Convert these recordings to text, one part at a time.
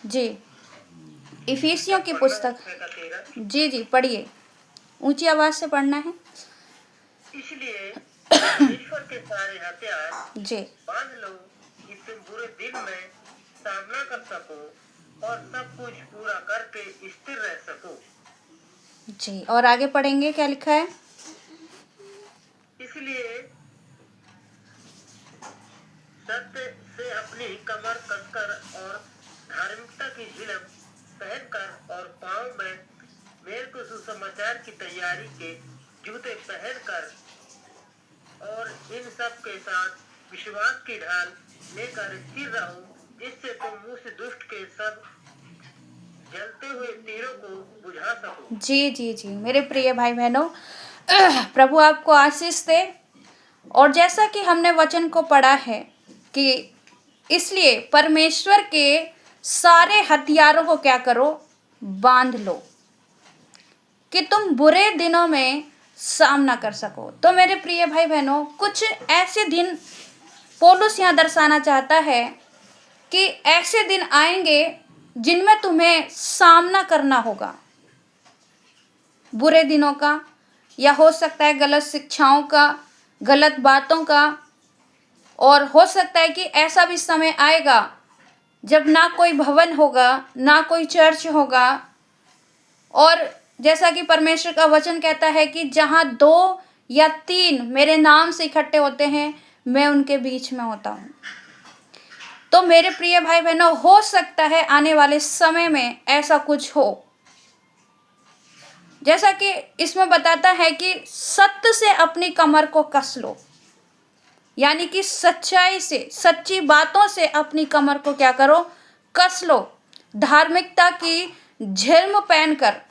जी, इफिसियों की पढ़ना पुस्तक। 6:13। जी जी, पढ़िए, ऊंची आवाज से पढ़ना है। इसलिए परमेश्वर के सारे हथियार जी बांध लो कि तुम बुरे दिन में सामना कर सको और सब कुछ पूरा करके स्थिर रह सको। जी, और आगे पढ़ेंगे, क्या लिखा है? इसलिए सत्य से अपनी कमर कसकर और धार्मिकता की झिलम पहनकर और पांव में मेल को सुसमाचार की तैयारी के जूते पहनकर और इन सब के साथ विश्वास की ढाल लेकर स्थिर रहो, जिससे तुम मुंह से दुष्ट के सब जलते हुए तीरों को बुझा सको। जी जी जी, मेरे प्रिय भाई बहनों, प्रभु आपको आशीष दे। और जैसा कि हमने वचन को पढ़ा है कि इसलिए परमेश्वर के सारे हथियारों को क्या करो, बांध लो, कि तुम बुरे दिनों में सामना कर सको। तो मेरे प्रिय भाई बहनों, कुछ ऐसे दिन पौलुस यहाँ दर्शाना चाहता है कि ऐसे दिन आएंगे जिनमें तुम्हें सामना करना होगा बुरे दिनों का, या हो सकता है गलत शिक्षाओं का, गलत बातों का। और हो सकता है कि ऐसा भी समय आएगा जब ना कोई भवन होगा, ना कोई चर्च होगा। और जैसा कि परमेश्वर का वचन कहता है कि जहाँ 2 या 3 मेरे नाम से इकट्ठे होते हैं, मैं उनके बीच में होता हूँ। तो मेरे प्रिय भाई बहनों, हो सकता है आने वाले समय में ऐसा कुछ हो, जैसा कि इसमें बताता है कि सत्य से अपनी कमर को कस लो, यानी कि सच्चाई से, सच्ची बातों से अपनी कमर को क्या करो, कस लो। धार्मिकता की झिल्म पहनकर,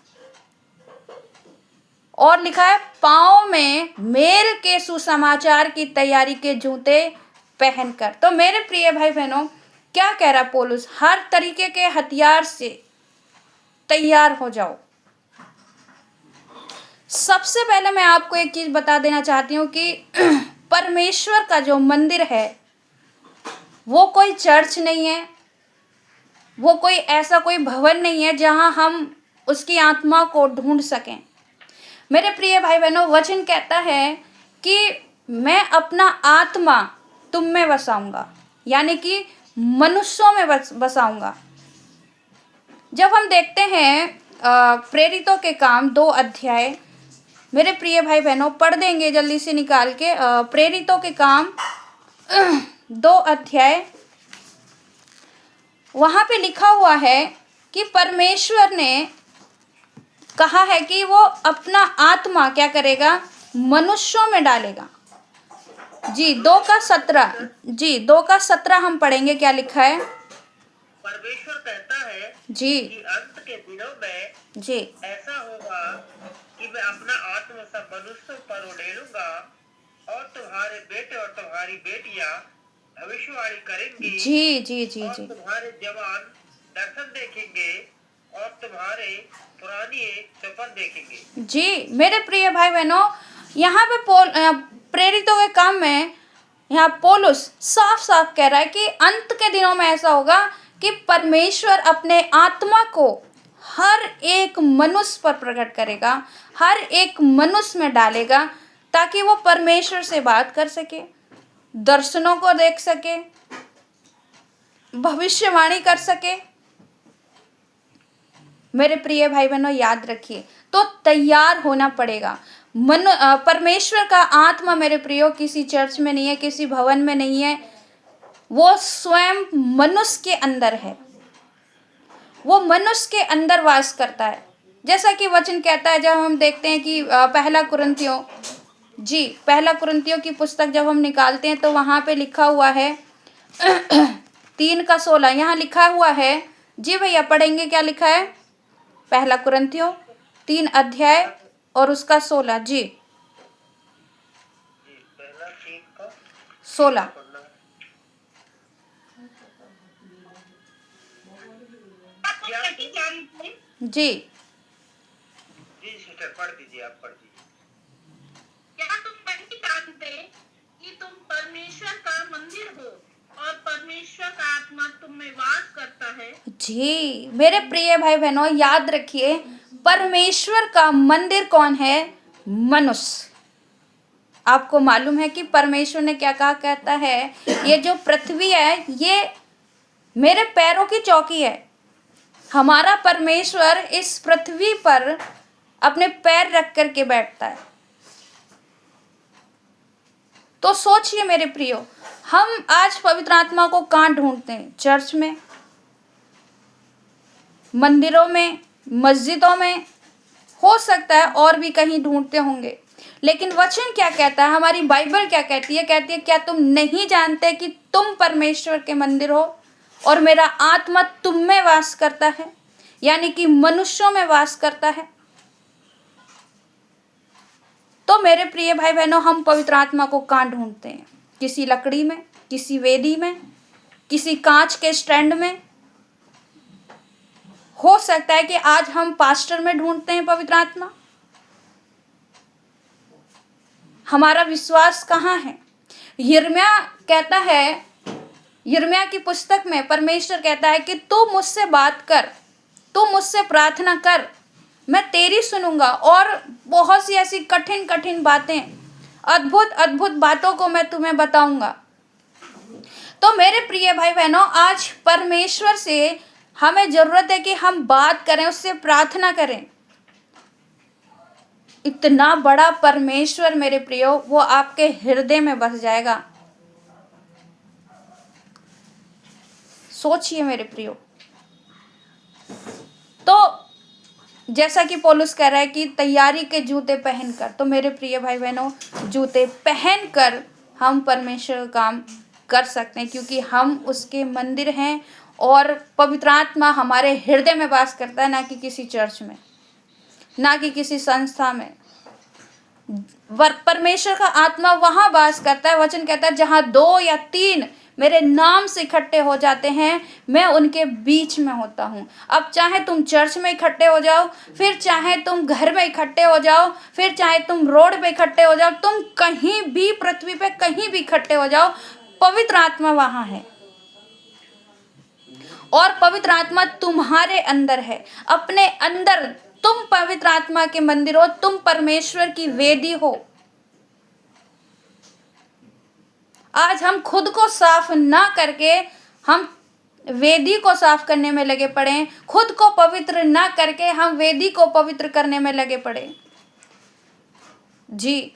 और लिखा है पांव में मेल के सुसमाचार की तैयारी के जूते पहनकर। तो मेरे प्रिय भाई बहनों, क्या कह रहा पौलुस? हर तरीके के हथियार से तैयार हो जाओ। सबसे पहले मैं आपको एक चीज बता देना चाहती हूँ कि परमेश्वर का जो मंदिर है वो कोई चर्च नहीं है, वो कोई ऐसा कोई भवन नहीं है जहां हम उसकी आत्मा को ढूंढ सकें। मेरे प्रिय भाई बहनों, वचन कहता है कि मैं अपना आत्मा तुम में बसाऊंगा, यानी कि मनुष्यों में बसाऊंगा। जब हम देखते हैं प्रेरितों के काम 2 अध्याय, मेरे प्रिय भाई बहनों पढ़ देंगे जल्दी से निकाल के, प्रेरितों के काम 2 अध्याय। वहां पे लिखा हुआ है कि परमेश्वर ने कहा है कि वो अपना आत्मा क्या करेगा, मनुष्यों में डालेगा। जी 2:17, जी 2:17 हम पढ़ेंगे, क्या लिखा है? परमेश्वर कहता है जी कि अंत के दिनों में जी ऐसा होगा कि मैं अपना आत्मा सब मनुष्यों पर उड़ेलूंगा और तुम्हारे बेटे और तुम्हारी बेटियां भविष्यवाणी करेंगी जी जी जी और जी तुम्हारे जवान दर्शन देखेंगे और तुम्हारे पुरानी सपन देखेंगे। जी, मेरे प्रिय भाई बहनों, यहाँ पे प्रेरितों के काम में यहाँ पौलुस साफ साफ कह रहा है कि अंत के दिनों में ऐसा होगा कि परमेश्वर अपने आत्मा को हर एक मनुष्य पर प्रकट करेगा, हर एक मनुष्य में डालेगा, ताकि वो परमेश्वर से बात कर सके, दर्शनों को देख सके, भविष्यवाणी कर सके। मेरे प्रिय भाई बहनों याद रखिए, तो तैयार होना पड़ेगा। परमेश्वर का आत्मा मेरे प्रियो किसी चर्च में नहीं है, किसी भवन में नहीं है, वो स्वयं मनुष्य के अंदर है, वो मनुष्य के अंदर वास करता है। जैसा कि वचन कहता है, जब हम देखते हैं कि पहला कुरिन्थियों की पुस्तक जब हम निकालते हैं तो वहां पे लिखा हुआ है 3:16, यहाँ लिखा हुआ है। जी भैया पढ़ेंगे, क्या लिखा है? पहला कुरिन्थियों 3 अध्याय और उसका 16। जी पहला 16। जी जी सिस्टर पढ़ दीजिए, आप पढ़ दीजिए। क्या तुम नहीं जानते कि तुम परमेश्वर का मंदिर हो और परमेश्वर का आत्मा तुम में वास करता है? जी मेरे प्रिय भाई बहनों, याद रखिए, परमेश्वर का मंदिर कौन है? मनुष्य। आपको मालूम है कि परमेश्वर ने क्या कहा? कहता है ये जो पृथ्वी है ये मेरे पैरों की चौकी है। हमारा परमेश्वर इस पृथ्वी पर अपने पैर रख करके बैठता है। तो सोचिए मेरे प्रियो, हम आज पवित्र आत्मा को कहाँ ढूंढते हैं? चर्च में, मंदिरों में, मस्जिदों में, हो सकता है और भी कहीं ढूंढते होंगे। लेकिन वचन क्या कहता है? हमारी बाइबल क्या कहती है? कहती है, क्या तुम नहीं जानते कि तुम परमेश्वर के मंदिर हो और मेरा आत्मा तुम में वास करता है? यानी कि मनुष्यों में वास करता है। तो मेरे प्रिय भाई बहनों, हम पवित्र आत्मा को कहाँ ढूंढते हैं? किसी लकड़ी में, किसी वेदी में, किसी कांच के स्टैंड में। हो सकता है कि आज हम पास्टर में ढूंढते हैं पवित्र आत्मा। हमारा विश्वास कहाँ है? यिर्मयाह कहता है, यिर्मयाह की पुस्तक में परमेश्वर कहता है कि तू मुझसे बात कर, तू मुझसे प्रार्थना कर, मैं तेरी सुनूंगा और बहुत सी ऐसी कठिन कठिन बातें, अद्भुत अद्भुत बातों को मैं तुम्हें बताऊंगा। तो मेरे प्रिय भाई बहनों, आज परमेश्वर से हमें जरूरत है कि हम बात करें, उससे प्रार्थना करें। इतना बड़ा परमेश्वर मेरे प्रियो, वो आपके हृदय में बस जाएगा। सोचिए मेरे प्रियो। तो जैसा कि पौलुस कह रहा है कि तैयारी के जूते पहनकर, तो मेरे प्रिय भाई बहनों, जूते पहनकर हम परमेश्वर का काम कर सकते हैं, क्योंकि हम उसके मंदिर हैं और पवित्र आत्मा हमारे हृदय में वास करता है, ना कि किसी चर्च में, ना कि किसी संस्था में। परमेश्वर का आत्मा वहां वास करता है। वचन कहता है, जहां 2 या 3 मेरे नाम से इकट्ठे हो जाते हैं, मैं उनके बीच में होता हूं। अब चाहे तुम चर्च में इकट्ठे हो जाओ, फिर चाहे तुम घर में इकट्ठे हो जाओ, फिर चाहे तुम रोड पे इकट्ठे हो जाओ, तुम कहीं भी पृथ्वी पे कहीं भी इकट्ठे हो जाओ, पवित्र आत्मा वहां है और पवित्र आत्मा तुम्हारे अंदर है। अपने अंदर तुम पवित्र आत्मा के मंदिर हो, तुम परमेश्वर की वेदी हो। आज हम खुद को साफ ना करके हम वेदी को साफ करने में लगे पड़े, खुद को पवित्र ना करके हम वेदी को पवित्र करने में लगे पड़े। जी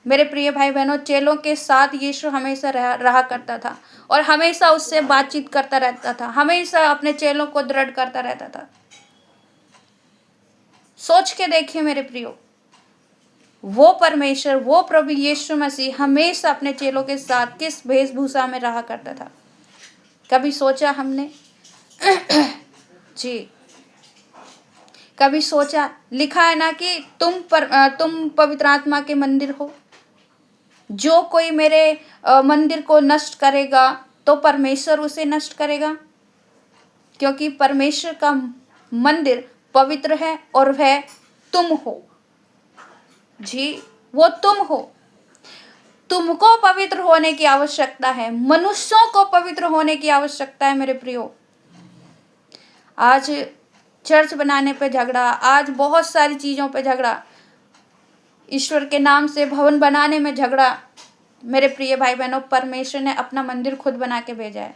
मेरे प्रिय भाई बहनों, चेलों के साथ यीशु हमेशा रहा करता था और हमेशा उससे बातचीत करता रहता था, हमेशा अपने चेलों को दृढ़ करता रहता था। सोच के देखिए मेरे प्रियो, वो परमेश्वर, वो प्रभु यीशु मसीह हमेशा अपने चेलों के साथ किस वेशभूषा में रहा करता था? कभी सोचा हमने? जी कभी सोचा? लिखा है ना कि तुम पवित्र आत्मा के मंदिर हो। जो कोई मेरे मंदिर को नष्ट करेगा तो परमेश्वर उसे नष्ट करेगा, क्योंकि परमेश्वर का मंदिर पवित्र है और वह तुम हो। जी वो तुम हो। तुमको पवित्र होने की आवश्यकता है, मनुष्यों को पवित्र होने की आवश्यकता है मेरे प्रियो। आज चर्च बनाने पे झगड़ा, आज बहुत सारी चीज़ों पे झगड़ा, ईश्वर के नाम से भवन बनाने में झगड़ा। मेरे प्रिय भाई बहनों, परमेश्वर ने अपना मंदिर खुद बना के भेजा है।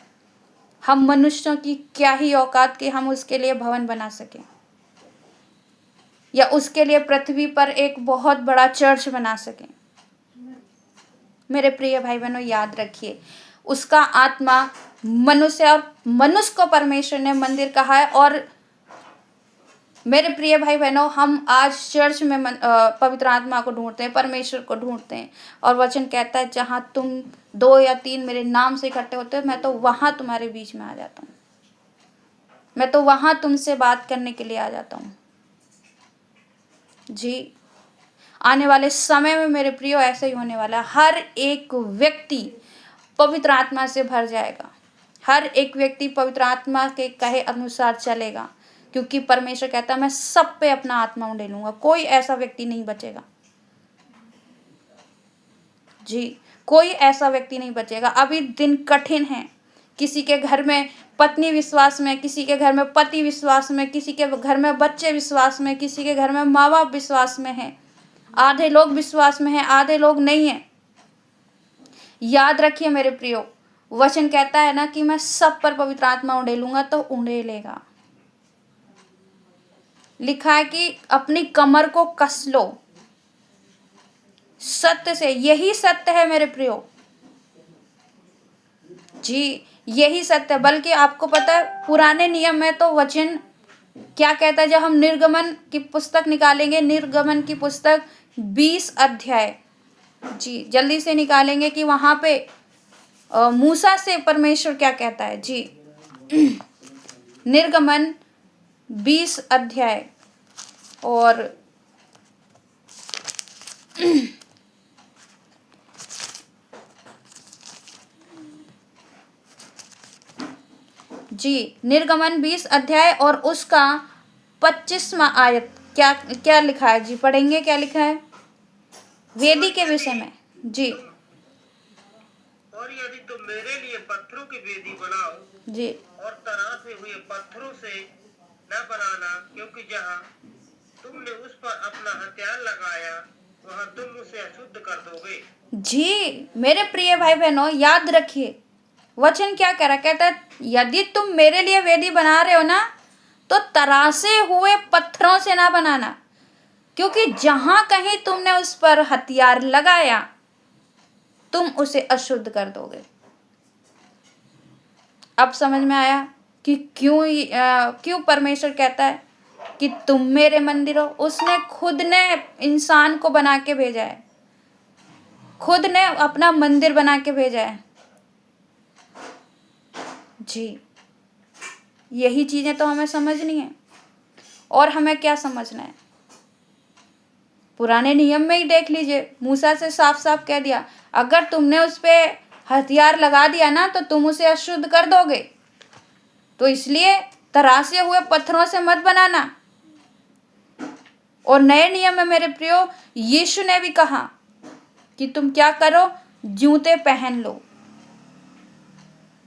हम मनुष्यों की क्या ही औकात कि हम उसके लिए भवन बना सकें या उसके लिए पृथ्वी पर एक बहुत बड़ा चर्च बना सकें। मेरे प्रिय भाई बहनों, याद रखिए, उसका आत्मा मनुष्य और मनुष्य को परमेश्वर ने मंदिर कहा है। और मेरे प्रिय भाई बहनों, हम आज चर्च में पवित्र आत्मा को ढूंढते हैं, परमेश्वर को ढूंढते हैं। और वचन कहता है, जहां तुम 2 या 3 मेरे नाम से इकट्ठे होते हो, मैं तो वहां तुम्हारे बीच में आ जाता हूँ। मैं तो वहां तुमसे बात करने के लिए आ जाता हूँ। जी आने वाले समय में मेरे प्रियो ऐसा ही होने वाला है। हर एक व्यक्ति पवित्र आत्मा से भर जाएगा, हर एक व्यक्ति पवित्र आत्मा के कहे अनुसार चलेगा, क्योंकि परमेश्वर कहता है, मैं सब पे अपना आत्मा उंडेलूंगा, कोई ऐसा व्यक्ति नहीं बचेगा। जी कोई ऐसा व्यक्ति नहीं बचेगा। अभी दिन कठिन है, किसी के घर में पत्नी विश्वास में, किसी के घर में पति विश्वास में, किसी के घर में बच्चे विश्वास में, किसी के घर में माँ बाप विश्वास में हैं। आधे लोग विश्वास में हैं, आधे लोग नहीं हैं। याद रखिए मेरे प्रियो, वचन कहता है ना कि मैं सब पर पवित्र आत्मा उड़ेलूंगा, तो उड़ेलेगा। लिखा है कि अपनी कमर को कस लो सत्य से। यही सत्य है मेरे प्रियो जी, यही सत्य है। बल्कि आपको पता है पुराने नियम में तो वचन क्या कहता है, जब हम निर्गमन की पुस्तक निकालेंगे, निर्गमन की पुस्तक 20 अध्याय जी, जल्दी से निकालेंगे कि वहां पे मूसा से परमेश्वर क्या कहता है जी। निर्गमन 20 अध्याय और जी, निर्गमन 20 अध्याय और उसका 25वां आयत क्या क्या लिखा है जी, पढ़ेंगे। क्या लिखा है वेदी के विषय में जी। और यदि तुम मेरे लिए पत्थरों की वेदी बनाओ जी और तराशे हुए पत्थरों से न बनाना, क्योंकि जहाँ तुमने उस पर अपना हथियार लगाया वहाँ तुम उसे अशुद्ध कर दोगे। जी मेरे प्रिय भाई बहनों, याद रखिए वचन क्या कह रहा, कहता है यदि तुम मेरे लिए वेदी बना रहे हो ना, तो तराशे हुए पत्थरों से ना बनाना, क्योंकि जहां कहीं तुमने उस पर हथियार लगाया तुम उसे अशुद्ध कर दोगे। अब समझ में आया कि क्यों परमेश्वर कहता है कि तुम मेरे मंदिर हो। उसने खुद ने इंसान को बना के भेजा है, खुद ने अपना मंदिर बना के भेजा है जी। यही चीजें तो हमें समझनी है। और हमें क्या समझना है, पुराने नियम में ही देख लीजिए, मूसा से साफ साफ कह दिया, अगर तुमने उस पे हथियार लगा दिया ना तो तुम उसे अशुद्ध कर दोगे। तो इसलिए तराशे हुए पत्थरों से मत बनाना। और नए नियम में मेरे प्रियो, यीशु ने भी कहा कि तुम क्या करो, जूते पहन लो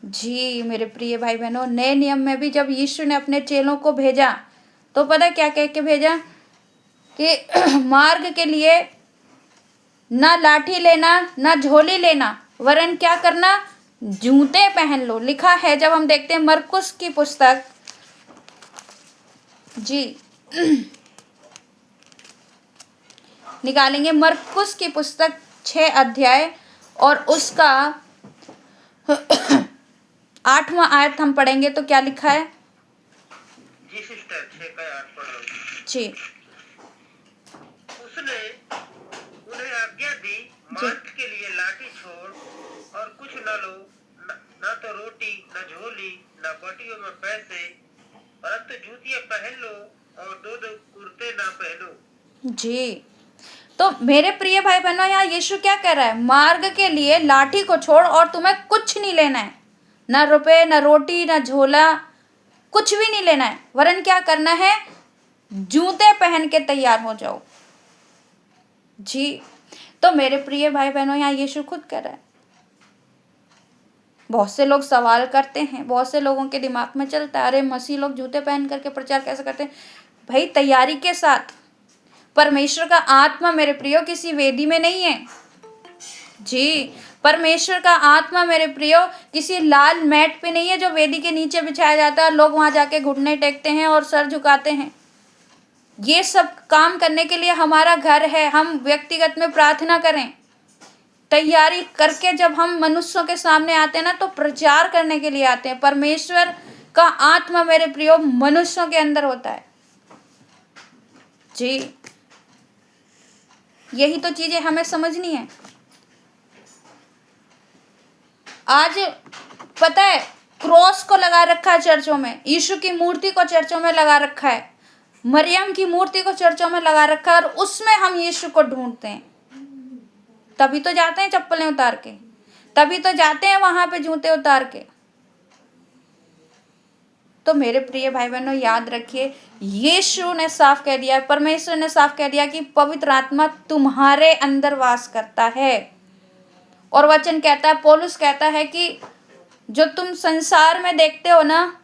जी। मेरे प्रिय भाई बहनों, नए नियम में भी जब यीशु ने अपने चेलों को भेजा तो पता क्या कह के भेजा कि मार्ग के लिए ना लाठी लेना ना झोली लेना, वरन क्या करना, जूते पहन लो। लिखा है, जब हम देखते हैं मरकुस की पुस्तक जी, निकालेंगे मरकुस की पुस्तक 6 अध्याय और उसका 8वां आयत हम पढ़ेंगे तो क्या लिखा है जी सिस्टर, 6 का 8 पढ़ लो जी। उसने उन्हें आज्ञा दी, मार्ग के लिए लाठी छोड़ और कुछ न लो, न तो रोटी न झोली न बटियों में पैसे, परंतु जूतियां पहन लो और दो दो कुर्ते न पहनो जी। तो मेरे प्रिय भाई बहनों, यहाँ यीशु क्या कह रहा है, मार्ग के लिए लाठी को छोड़ और तुम्हें कुछ नहीं लेना है, ना रुपए ना रोटी ना झोला, कुछ भी नहीं लेना है, वरन क्या करना है, जूते पहन के तैयार हो जाओ जी। तो मेरे प्रिय भाई बहनों, यहाँ यीशु खुद कह रहा है। बहुत से लोग सवाल करते हैं, बहुत से लोगों के दिमाग में चलता है, अरे मसीह लोग जूते पहन करके प्रचार कैसे करते हैं। भाई तैयारी के साथ, परमेश्वर का आत्मा मेरे प्रियो किसी वेदी में नहीं है जी। परमेश्वर का आत्मा मेरे प्रियो किसी लाल मैट पे नहीं है जो वेदी के नीचे बिछाया जाता है, लोग वहां जाके घुटने टेकते हैं और सर झुकाते हैं। ये सब काम करने के लिए हमारा घर है, हम व्यक्तिगत में प्रार्थना करें, तैयारी करके जब हम मनुष्यों के सामने आते हैं ना तो प्रचार करने के लिए आते हैं। परमेश्वर का आत्मा मेरे प्रियो मनुष्यों के अंदर होता है जी। यही तो चीजें हमें समझनी है। आज पता है क्रॉस को लगा रखा है चर्चों में, यीशु की मूर्ति को चर्चों में लगा रखा है, मरियम की मूर्ति को चर्चों में लगा रखा है, और उसमें हम यीशु को ढूंढते हैं। तभी तो जाते हैं चप्पलें उतार के, तभी तो जाते हैं वहां पे जूते उतार के। तो मेरे प्रिय भाई बहनों, याद रखिए, यीशु ने साफ कह दिया, परमेश्वर ने साफ कह दिया कि पवित्र आत्मा तुम्हारे अंदर वास करता है। और वचन कहता है, पौलुस कहता है कि जो तुम संसार में देखते हो ना,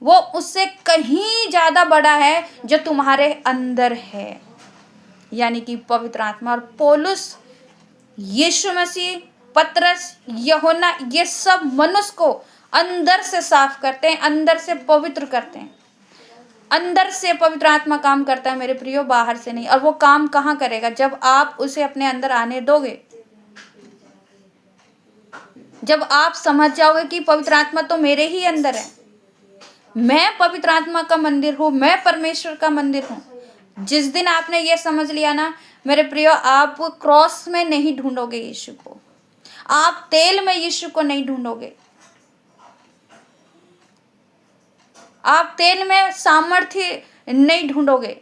वो उससे कहीं ज्यादा बड़ा है जो तुम्हारे अंदर है, यानी कि पवित्र आत्मा। और पौलुस, यीशु मसीह, पतरस, यूहन्ना, ये सब मनुष्य को अंदर से साफ करते हैं, अंदर से पवित्र करते हैं। अंदर से पवित्र आत्मा काम करता है मेरे प्रियो, बाहर से नहीं। और वो काम कहाँ करेगा? जब आप उसे अपने अंदर आने दोगे, जब आप समझ जाओगे कि पवित्र आत्मा तो मेरे ही अंदर है, मैं पवित्र आत्मा का मंदिर हूँ, मैं परमेश्वर का मंदिर हूँ। जिस दिन आपने ये समझ लिया ना मेरे प्रियो, आप क्रॉस में नहीं ढूंढोगे यीशु को, आप तेल में यीशु को नहीं ढूंढोगे, आप तेल में सामर्थ्य नहीं ढूंढोगे,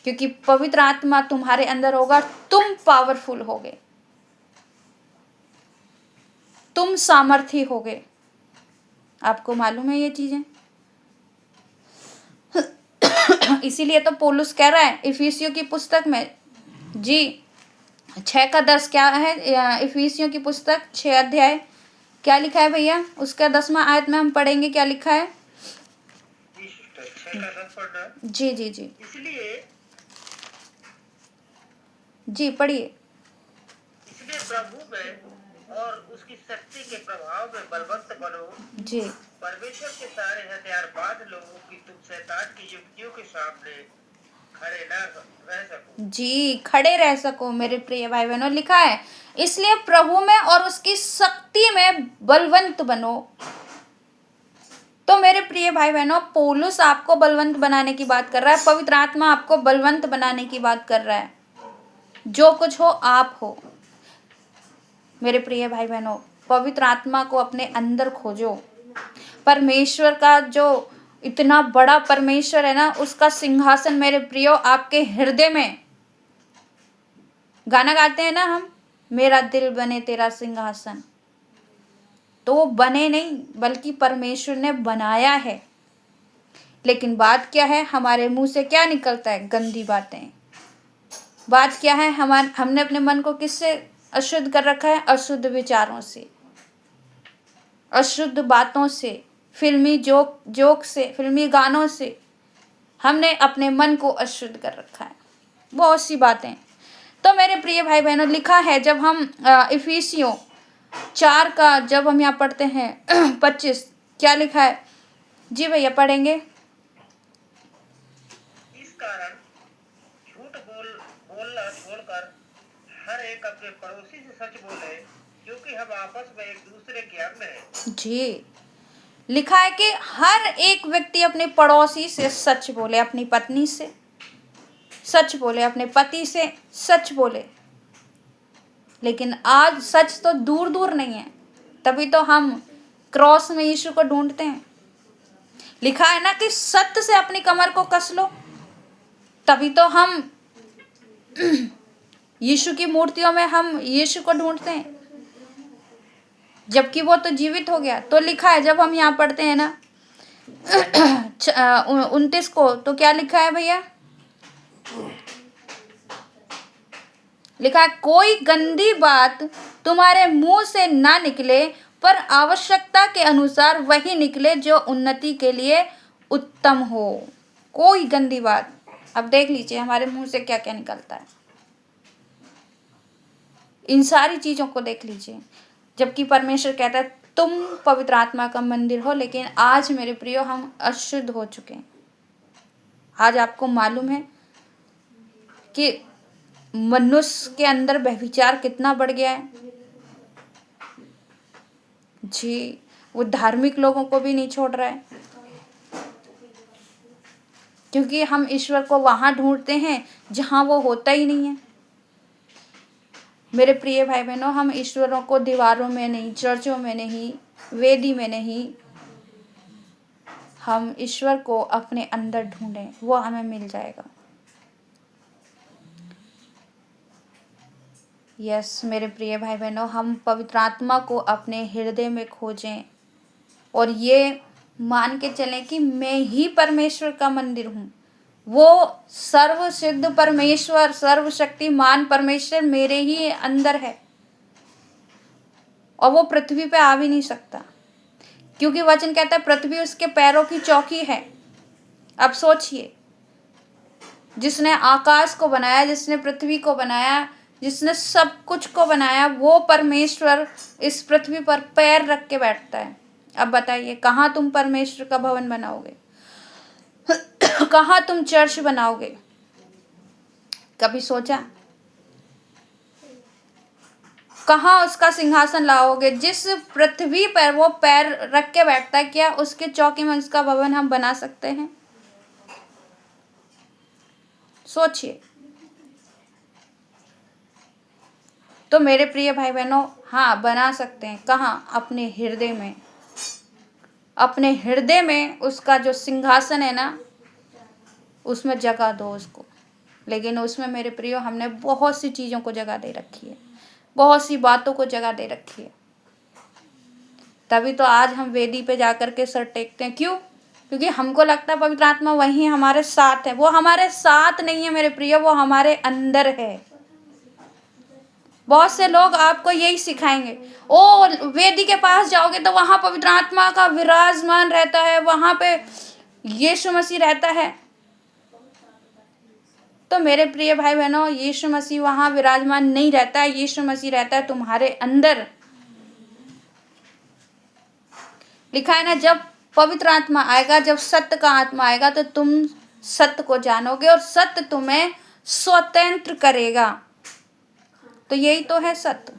क्योंकि पवित्र आत्मा तुम्हारे अंदर होगा, तुम पावरफुल होगे, तुम सामर्थ्य होगे। आपको मालूम है ये चीजें? इसीलिए तो पौलुस कह रहा है इफिसियों की पुस्तक में, जी 6:10 क्या है? इफिसियों की पुस्तक 6 अध्याय क्या लिखा है भैया? उसका 10वां आयत में हम पढ़ेंगे, क्या लिखा है? जी जी जी इसलिए जी पढ़िए। इसलिए प्रभु में और उसकी शक्ति के प्रभाव में बलवंत बनो। जी परमेश्वर के सारे हथियार बांध लो कि तुम शैतान की युक्तियों के सामने खड़े न रह सको। जी, खड़े रह सको मेरे प्रिय भाई बहनों। लिखा है इसलिए प्रभु में और उसकी शक्ति में बलवंत बनो। तो मेरे प्रिय भाई बहनों, पौलुस आपको बलवंत बनाने की बात कर रहा है, पवित्र आत्मा आपको बलवंत बनाने की बात कर रहा है। जो कुछ हो आप हो मेरे प्रिय भाई बहनों, पवित्र आत्मा को अपने अंदर खोजो। परमेश्वर का जो इतना बड़ा परमेश्वर है ना, उसका सिंहासन मेरे प्रियो आपके हृदय में। गाना गाते हैं ना हम, मेरा दिल बने तेरा सिंहासन, तो वो बने नहीं बल्कि परमेश्वर ने बनाया है। लेकिन बात क्या है, हमारे मुंह से क्या निकलता है? गंदी बातें। बात क्या है, हमने अपने मन को किससे अशुद्ध कर रखा है? अशुद्ध विचारों से, अशुद्ध बातों से, फिल्मी जोक से, फिल्मी गानों से हमने अपने मन को अशुद्ध कर रखा है, बहुत सी बातें। तो मेरे प्रिय भाई बहनों, लिखा है जब हम इफिसियों 4 का जब हम यहाँ पढ़ते हैं 25, क्या लिखा है? जी भैया पढ़ेंगे। इस कारण झूठ बोलना छोड़कर हर एक अपने पड़ोसी से सच बोले, क्योंकि हम आपस में एक दूसरे के अंग हैं। जी, लिखा है कि हर एक व्यक्ति अपने पड़ोसी से सच बोले, अपनी पत्नी से सच बोले, अपने पति से सच बोले। लेकिन आज सच तो दूर दूर नहीं है, तभी तो हम क्रॉस में यीशु को ढूंढते हैं। लिखा है ना कि सत्य से अपनी कमर को कस लो, तभी तो हम यीशु की मूर्तियों में हम यीशु को ढूंढते हैं, जबकि वो तो जीवित हो गया। तो लिखा है जब हम यहाँ पढ़ते हैं ना 29 को, तो क्या लिखा है भैया? लिखा है कोई गंदी बात तुम्हारे मुंह से ना निकले, पर आवश्यकता के अनुसार वही निकले जो उन्नति के लिए उत्तम हो। कोई गंदी बात। अब देख लीजिए हमारे मुंह से क्या क्या निकलता है, इन सारी चीजों को देख लीजिए। जबकि परमेश्वर कहता है तुम पवित्र आत्मा का मंदिर हो, लेकिन आज मेरे प्रियो हम अशुद्ध हो चुके हैं। आज आपको मालूम है कि मनुष्य के अंदर व्यभिचार कितना बढ़ गया है। जी, वो धार्मिक लोगों को भी नहीं छोड़ रहा है, क्योंकि हम ईश्वर को वहां ढूंढते हैं जहां वो होता ही नहीं है। मेरे प्रिय भाई बहनों, हम ईश्वरों को दीवारों में नहीं, चर्चों में नहीं, वेदी में नहीं, हम ईश्वर को अपने अंदर ढूंढें, वो हमें मिल जाएगा। यस मेरे प्रिय भाई बहनों, हम पवित्र आत्मा को अपने हृदय में खोजें और ये मान के चलें कि मैं ही परमेश्वर का मंदिर हूँ। वो सर्वसिद्ध परमेश्वर, सर्वशक्तिमान परमेश्वर मेरे ही अंदर है। और वो पृथ्वी पे आ भी नहीं सकता, क्योंकि वचन कहता है पृथ्वी उसके पैरों की चौकी है। अब सोचिए, जिसने आकाश को बनाया, जिसने पृथ्वी को बनाया, जिसने सब कुछ को बनाया, वो परमेश्वर इस पृथ्वी पर पैर रख के बैठता है। अब बताइए, कहाँ तुम परमेश्वर का भवन बनाओगे? कहाँ तुम चर्च बनाओगे? कभी सोचा? कहाँ उसका सिंहासन लाओगे? जिस पृथ्वी पर वो पैर रख के बैठता है, क्या उसके चौकी में उसका भवन हम बना सकते हैं? सोचिए। तो मेरे प्रिय भाई बहनों, हाँ बना सकते हैं। कहाँ? अपने हृदय में। अपने हृदय में उसका जो सिंहासन है ना, उसमें जगह दो उसको। लेकिन उसमें मेरे प्रियो हमने बहुत सी चीज़ों को जगह दे रखी है, बहुत सी बातों को जगह दे रखी है। तभी तो आज हम वेदी पे जाकर के सर टेकते हैं। क्यों? क्योंकि हमको लगता है पवित्र आत्मा वहीं हमारे साथ है। वो हमारे साथ नहीं है मेरे प्रिय, वो हमारे अंदर है। बहुत से लोग आपको यही सिखाएंगे, ओ वेदी के पास जाओगे तो वहां पवित्र आत्मा का विराजमान रहता है, वहां पे यीशु मसीह रहता है। तो मेरे प्रिय भाई बहनों, यीशु मसीह वहां विराजमान नहीं रहता है, यीशु मसीह रहता है तुम्हारे अंदर। लिखा है ना, जब पवित्र आत्मा आएगा, जब सत्य का आत्मा आएगा, तो तुम सत्य को जानोगे और सत्य तुम्हें स्वतंत्र करेगा। तो यही तो है सत्य।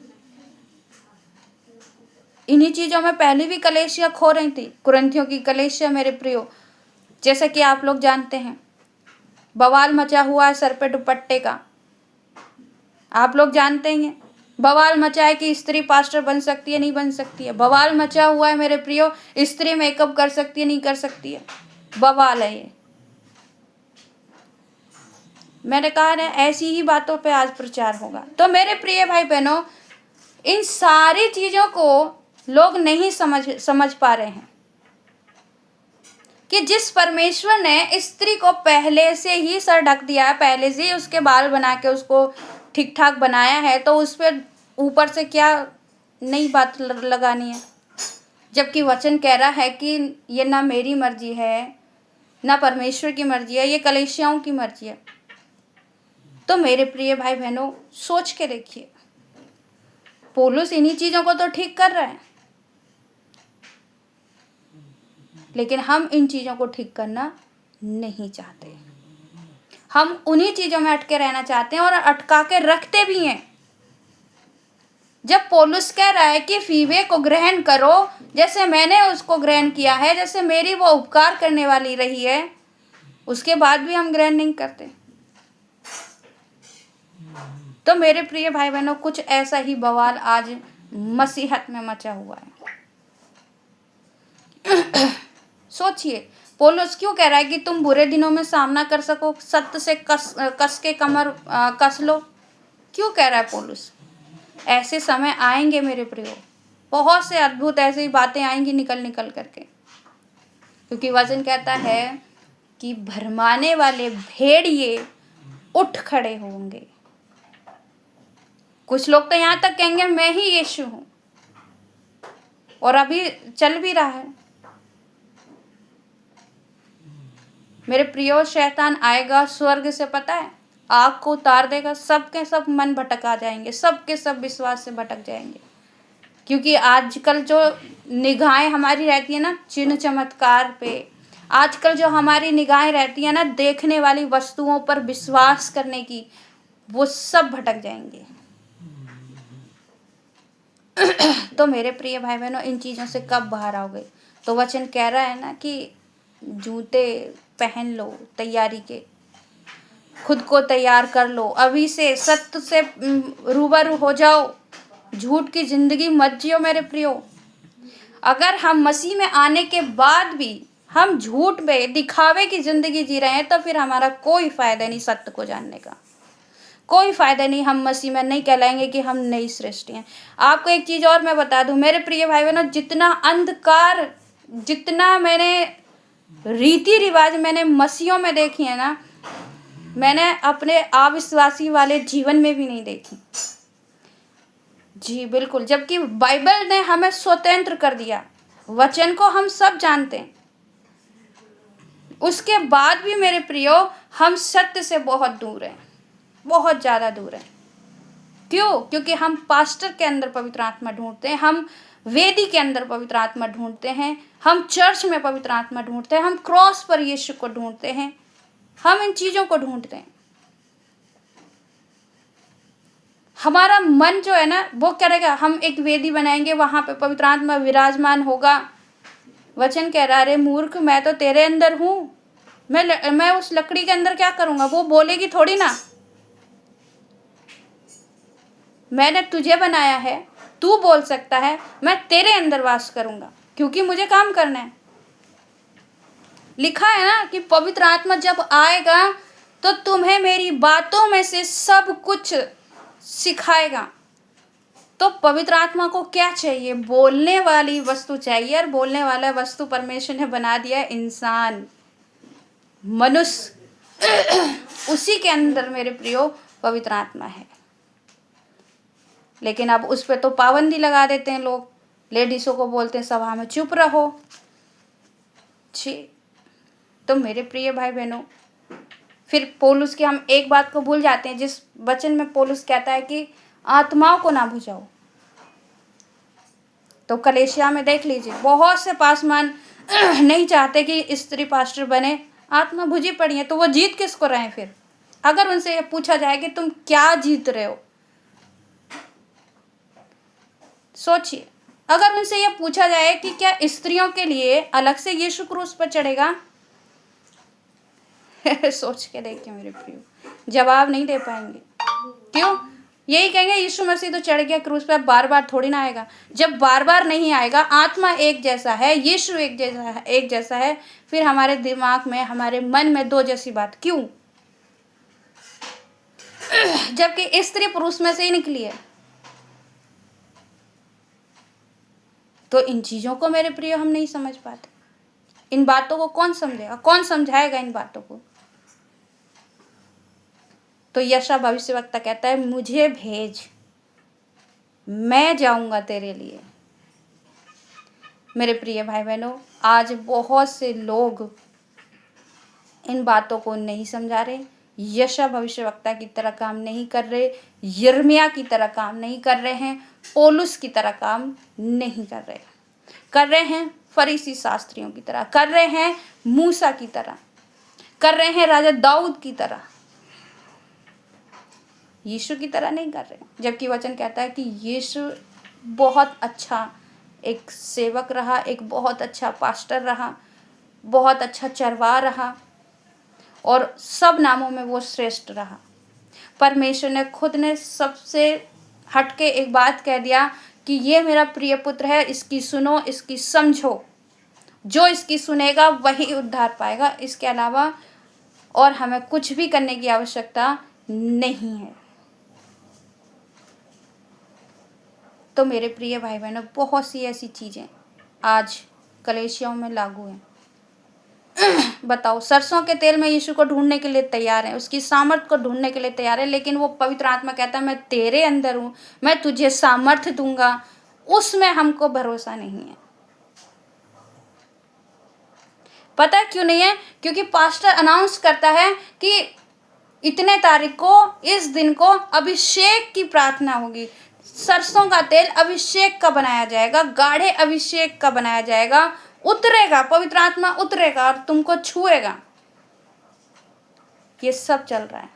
इन्हीं चीजों में पहले भी कलीसिया खो रही थी, कुरिन्थियों की कलीसिया मेरे प्रियो। जैसे कि आप लोग जानते हैं, बवाल मचा हुआ है सर पे दुपट्टे का। आप लोग जानते हैं, बवाल मचा है कि स्त्री पास्टर बन सकती है, नहीं बन सकती है। बवाल मचा हुआ है मेरे प्रियो, स्त्री मेकअप कर सकती है, नहीं कर सकती है। बवाल है ये। मैंने कहा ना, ऐसी ही बातों पे आज प्रचार होगा। तो मेरे प्रिय भाई बहनों, इन सारी चीजों को लोग नहीं समझ पा रहे हैं कि जिस परमेश्वर ने स्त्री को पहले से ही सर ढक दिया है, पहले से ही उसके बाल बना के उसको ठीक ठाक बनाया है, तो उस पर ऊपर से क्या नई बात लगानी है? जबकि वचन कह रहा है कि ये ना मेरी मर्जी है, ना परमेश्वर की मर्जी है, ये कलीसियाओं की मर्जी है। तो मेरे प्रिय भाई बहनों, सोच के देखिए, पौलुस इन्हीं चीजों को तो ठीक कर रहा है, लेकिन हम इन चीजों को ठीक करना नहीं चाहते। हम उन्हीं चीजों में अटके रहना चाहते हैं और अटका के रखते भी हैं। जब पौलुस कह रहा है कि फीबे को ग्रहण करो जैसे मैंने उसको ग्रहण किया है, जैसे मेरी वो उपकार करने वाली रही है, उसके बाद भी हम ग्रहण नहीं करते। तो मेरे प्रिय भाई बहनों, कुछ ऐसा ही बवाल आज मसीहत में मचा हुआ है। सोचिए, पौलुस क्यों कह रहा है कि तुम बुरे दिनों में सामना कर सको, सत्य से कस के कमर कस लो? क्यों कह रहा है पौलुस? ऐसे समय आएंगे मेरे प्रियो, बहुत से अद्भुत ऐसी बातें आएंगी निकल करके, क्योंकि वचन कहता है कि भरमाने वाले भेड़िए उठ खड़े होंगे। कुछ लोग तो यहाँ तक कहेंगे मैं ही यीशु हूँ, और अभी चल भी रहा है। मेरे प्रियो, शैतान आएगा स्वर्ग से, पता है, आग को उतार देगा, सबके सब मन भटका जाएंगे, सबके सब विश्वास से भटक जाएंगे। क्योंकि आजकल जो निगाहें हमारी रहती है ना चिन्ह चमत्कार पे, आजकल जो हमारी निगाहें रहती है ना देखने वाली वस्तुओं पर विश्वास करने की, वो सब भटक जाएंगे। तो मेरे प्रिय भाई बहनों, इन चीज़ों से कब बाहर आओगे? तो वचन कह रहा है ना कि जूते पहन लो तैयारी के, खुद को तैयार कर लो, अभी से सत्य से रूबरू हो जाओ, झूठ की जिंदगी मत जियो मेरे प्रियो। अगर हम मसीह में आने के बाद भी हम झूठ में दिखावे की जिंदगी जी रहे हैं, तो फिर हमारा कोई फायदा नहीं सत्य को जानने का, कोई फायदा नहीं। हम मसीह में नहीं कहलाएंगे कि हम नई सृष्टि हैं। आपको एक चीज़ और मैं बता दूं मेरे प्रिय भाई बहनों, जितना अंधकार, जितना मैंने रीति रिवाज मैंने मसीहों में देखी है ना, मैंने अपने अविश्वासी वाले जीवन में भी नहीं देखी। जी बिल्कुल, जबकि बाइबल ने हमें स्वतंत्र कर दिया, वचन को हम सब जानते हैं, उसके बाद भी मेरे प्रियो हम सत्य से बहुत दूर हैं, बहुत ज़्यादा दूर हैं। क्यों? क्योंकि हम पास्टर के अंदर पवित्र आत्मा ढूंढते हैं, हम वेदी के अंदर पवित्र आत्मा ढूंढते हैं, हम चर्च में पवित्र आत्मा ढूंढते हैं, हम क्रॉस पर यीशु को ढूंढते हैं, हम इन चीज़ों को ढूंढते हैं। हमारा मन जो है ना वो करेगा, हम एक वेदी बनाएंगे, वहां पे पवित्र आत्मा विराजमान होगा। वचन कह रहा, अरे मूर्ख, मैं तो तेरे अंदर हूं, मैं उस लकड़ी के अंदर क्या करूंगा? वो बोलेगी थोड़ी ना, मैंने तुझे बनाया है, तू बोल सकता है, मैं तेरे अंदर वास करूंगा, क्योंकि मुझे काम करना है। लिखा है ना कि पवित्र आत्मा जब आएगा तो तुम्हें मेरी बातों में से सब कुछ सिखाएगा। तो पवित्र आत्मा को क्या चाहिए? बोलने वाली वस्तु चाहिए, और बोलने वाला वस्तु परमेश्वर ने बना दिया इंसान, मनुष्य। उसी के अंदर मेरे प्रियो पवित्र आत्मा है। लेकिन अब उस पर तो पाबंदी लगा देते हैं लोग, लेडीज़ों को बोलते हैं सभा में चुप रहो। जी, तो मेरे प्रिय भाई बहनों, फिर पौलुस की हम एक बात को भूल जाते हैं, जिस वचन में पौलुस कहता है कि आत्माओं को ना बुझाओ। तो कलेशिया में देख लीजिए, बहुत से पासवान नहीं चाहते कि स्त्री पास्टर बने, आत्मा बुझी पड़ी है, तो वो जीत किसको रहे हैं? फिर अगर उनसे ये पूछा जाए कि तुम क्या जीत रहे हो, सोचिए, अगर उनसे ये पूछा जाए कि क्या स्त्रियों के लिए अलग से यीशु क्रूस पर चढ़ेगा? सोच के देखिए मेरे प्रियो, जवाब नहीं दे पाएंगे। क्यों? यही कहेंगे यीशु मसीह तो चढ़ गया क्रूस पर, बार बार थोड़ी ना आएगा। जब बार बार नहीं आएगा, आत्मा एक जैसा है, यीशु एक जैसा है, फिर हमारे दिमाग में, हमारे मन में दो जैसी बात क्यों? जबकि स्त्री पुरुष में से ही निकली है। तो इन चीजों को मेरे प्रिय हम नहीं समझ पाते। इन बातों को कौन समझेगा, कौन समझाएगा इन बातों को? तो यशा भविष्यवक्ता कहता है, मुझे भेज, मैं जाऊंगा तेरे लिए। मेरे प्रिय भाई बहनों, आज बहुत से लोग इन बातों को नहीं समझा रहे, यशा भविष्यवक्ता की तरह काम नहीं कर रहे, यिर्मयाह की तरह काम नहीं कर रहे हैं, पौलुस की तरह काम नहीं कर रहे हैं फरीसी शास्त्रियों की तरह, कर रहे हैं मूसा की तरह, कर रहे हैं राजा दाऊद की तरह, यीशु की तरह नहीं कर रहे। जबकि वचन कहता है कि यीशु बहुत अच्छा एक सेवक रहा, एक बहुत अच्छा पास्टर रहा, बहुत अच्छा चरवाहा रहा, और सब नामों में वो श्रेष्ठ रहा। परमेश्वर ने खुद ने सबसे हटके एक बात कह दिया कि ये मेरा प्रिय पुत्र है, इसकी सुनो, इसकी समझो, जो इसकी सुनेगा वही उद्धार पाएगा। इसके अलावा और हमें कुछ भी करने की आवश्यकता नहीं है। तो मेरे प्रिय भाई बहनों, बहुत सी ऐसी चीज़ें आज कलीसियाओं में लागू हैं। बताओ, सरसों के तेल में यीशु को ढूंढने के लिए तैयार है, उसकी सामर्थ को ढूंढने के लिए तैयार है, लेकिन वो पवित्र आत्मा कहता है मैं तेरे अंदर हूँ, मैं तुझे सामर्थ्य दूंगा, उसमें हमको भरोसा नहीं है। पता क्यों नहीं है? क्योंकि पास्टर अनाउंस करता है कि इतने तारीख को, इस दिन को अभिषेक की प्रार्थना होगी, सरसों का तेल अभिषेक का बनाया जाएगा, गाढ़े अभिषेक का बनाया जाएगा, उतरेगा, पवित्र आत्मा उतरेगा और तुमको छुएगा। ये सब चल रहा है।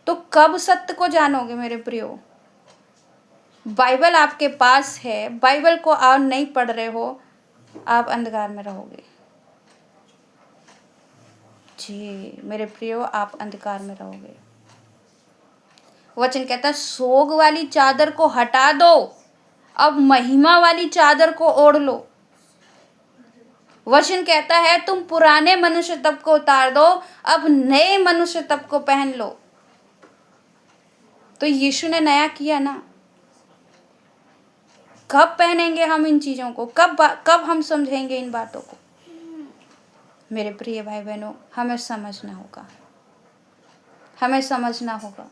तो कब सत्य को जानोगे मेरे प्रियो? बाइबल आपके पास है, बाइबल को आप नहीं पढ़ रहे हो, आप अंधकार में रहोगे। जी मेरे प्रियो, आप अंधकार में रहोगे। वचन कहता है सोग वाली चादर को हटा दो, अब महिमा वाली चादर को ओढ़ लो। वचन कहता है तुम पुराने मनुष्य तब को उतार दो, अब नए मनुष्य तब को पहन लो। तो यीशु ने नया किया ना, कब पहनेंगे हम इन चीजों को? कब हम समझेंगे इन बातों को? मेरे प्रिय भाई बहनों, हमें समझना होगा, हमें समझना होगा।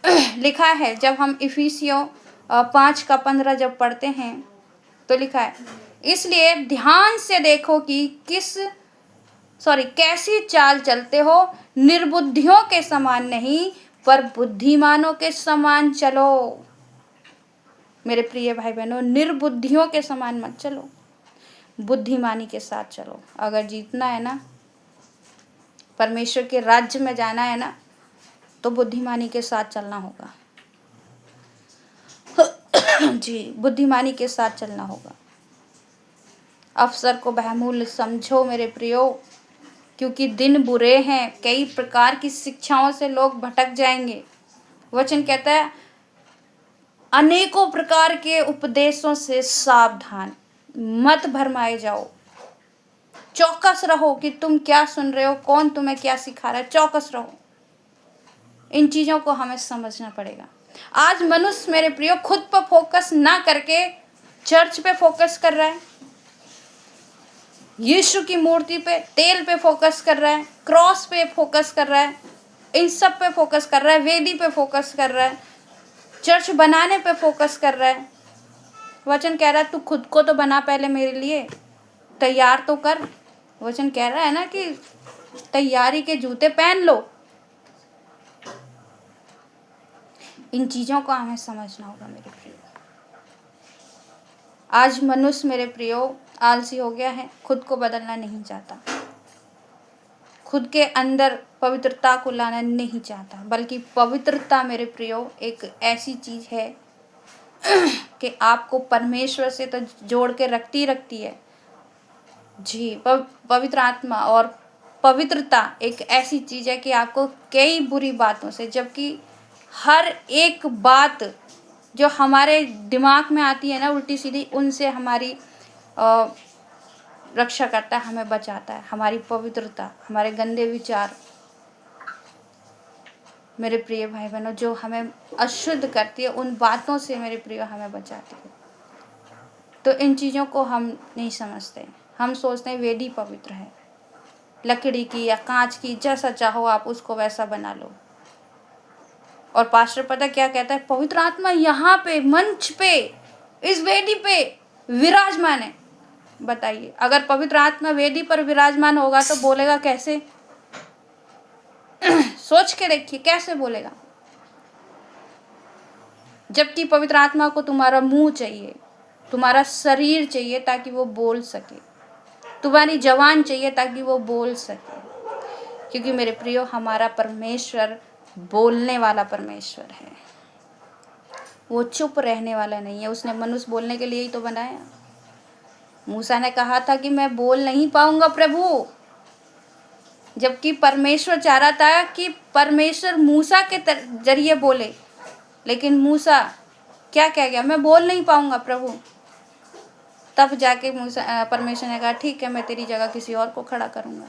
लिखा है, जब हम इफिसियों 5:15 जब पढ़ते हैं तो लिखा है, इसलिए ध्यान से देखो कि कैसी चाल चलते हो, निर्बुद्धियों के समान नहीं पर बुद्धिमानों के समान चलो। मेरे प्रिय भाई बहनों, निर्बुद्धियों के समान मत चलो, बुद्धिमानी के साथ चलो। अगर जीतना है ना, परमेश्वर के राज्य में जाना है ना, तो बुद्धिमानी के साथ चलना होगा। जी, बुद्धिमानी के साथ चलना होगा। अवसर को बहुमूल्य समझो मेरे प्रियो, क्योंकि दिन बुरे हैं, कई प्रकार की शिक्षाओं से लोग भटक जाएंगे। वचन कहता है, अनेकों प्रकार के उपदेशों से सावधान, मत भरमाए जाओ। चौकस रहो कि तुम क्या सुन रहे हो, कौन तुम्हें क्या सिखा रहा है, चौकस रहो। इन चीजों को हमें समझना पड़ेगा। आज मनुष्य मेरे प्रियो खुद पर फोकस ना करके चर्च पे फोकस कर रहा है, यीशु की मूर्ति पे, तेल पे फोकस कर रहा है, क्रॉस पे फोकस कर रहा है, इन सब पे फोकस कर रहा है, वेदी पे फोकस कर रहा है, चर्च बनाने पे फोकस कर रहा है। वचन कह रहा है, तू खुद को तो बना पहले मेरे लिए, तैयार तो कर। वचन कह रहा है ना कि तैयारी के जूते पहन लो। इन चीजों को हमें समझना होगा मेरे प्रियो। आज मनुष्य मेरे प्रियो आलसी हो गया है, खुद को बदलना नहीं चाहता, खुद के अंदर पवित्रता को लाना नहीं चाहता, बल्कि पवित्रता मेरे प्रियो एक ऐसी चीज है कि आपको परमेश्वर से तो जोड़ के रखती है। जी, पवित्र आत्मा और पवित्रता एक ऐसी चीज है कि आपको कई बुरी बातों से, जबकि हर एक बात जो हमारे दिमाग में आती है ना उल्टी सीधी, उनसे हमारी रक्षा करता है, हमें बचाता है। हमारी पवित्रता, हमारे गंदे विचार मेरे प्रिय भाई बहनों, जो हमें अशुद्ध करती है, उन बातों से मेरे प्रिय हमें बचाती है। तो इन चीज़ों को हम नहीं समझते। हम सोचते हैं वेदी पवित्र है, लकड़ी की या कांच की, जैसा चाहो आप उसको वैसा बना लो। और पास्टर पता क्या कहता है, पवित्र आत्मा यहाँ पे मंच पे इस वेदी पे विराजमान है। बताइए, अगर पवित्र आत्मा वेदी पर विराजमान होगा तो बोलेगा कैसे? सोच के देखिए कैसे बोलेगा। जबकि पवित्र आत्मा को तुम्हारा मुंह चाहिए, तुम्हारा शरीर चाहिए ताकि वो बोल सके, तुम्हारी जवान चाहिए ताकि वो बोल सके। क्योंकि मेरे प्रियो, हमारा परमेश्वर बोलने वाला परमेश्वर है, वो चुप रहने वाला नहीं है। उसने मनुष्य बोलने के लिए ही तो बनाया। मूसा ने कहा था कि मैं बोल नहीं पाऊंगा प्रभु, जबकि परमेश्वर चाह रहा था कि परमेश्वर मूसा के जरिए बोले, लेकिन मूसा क्या कह गया, मैं बोल नहीं पाऊंगा प्रभु। तब जाके मूसा परमेश्वर ने कहा ठीक है, मैं तेरी जगह किसी और को खड़ा करूंगा।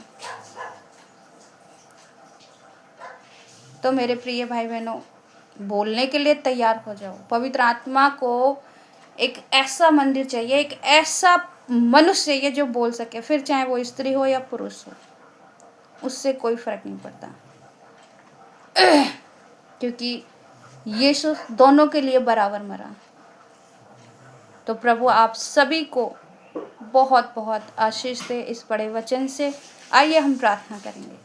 तो मेरे प्रिय भाई बहनों, बोलने के लिए तैयार हो जाओ। पवित्र आत्मा को एक ऐसा मंदिर चाहिए, एक ऐसा मनुष्य चाहिए जो बोल सके, फिर चाहे वो स्त्री हो या पुरुष हो, उससे कोई फर्क नहीं पड़ता। क्योंकि यीशु दोनों के लिए बराबर मरा। तो प्रभु आप सभी को बहुत बहुत आशीष दे इस बड़े वचन से। आइए हम प्रार्थना करेंगे।